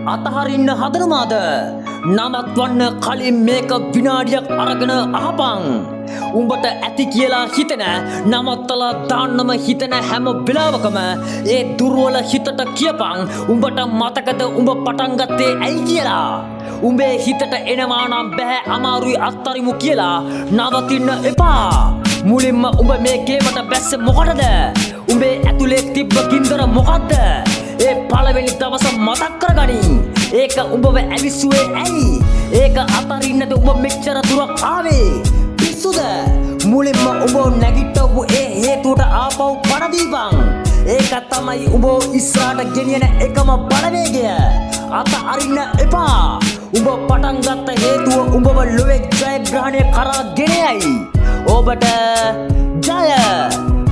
අතහරින්න හදනවාද? නවත්වන්න කලින් මේක විනාඩියක් අරගෙන අහපන්. උඹට ඇති කියලා හිතෙන නවත්තලා දාන්නම හිතෙන හැම වෙලාවකම ඒ දුර්වල හිතට කියපන් උඹට මතකද උඹ පටන් ගත්තේ ඇයි කියලා. උඹේ හිතට එනවා නම් බෑ අමාරුයි අත්තරිමු කියලා නවතින්න එපා. මුලින්ම උඹ මේ ගේමට බැස්සේ මොකටද? උඹේ ඇතුලේ තිබ්බ ගින්දර මොකද්ද? ඒ පළවෙනි දවස මතක් කරගනි. ඒක උඹව ඇවිස්සුවේ ඇයි? ඒක අතරින්නද උඹ මෙච්චර දුරක් ආවේ? පිස්සුද? මුලින්ම උඹ නැගිට්ටපු ඒ හේතුවට ආපහු පණ දීපන්. ඒක තමයි උඹ ඉස්සරහට ගෙනියන එකම බලවේගය. අත අරින්න එපා. උඹ පටන් ගත්ත හේතුව උඹව ලොවේ ජයග්‍රහණය කරා ගෙන යයි. ඔබට ජය.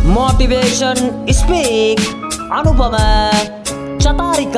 Motivation Speak අනුපම චතාරික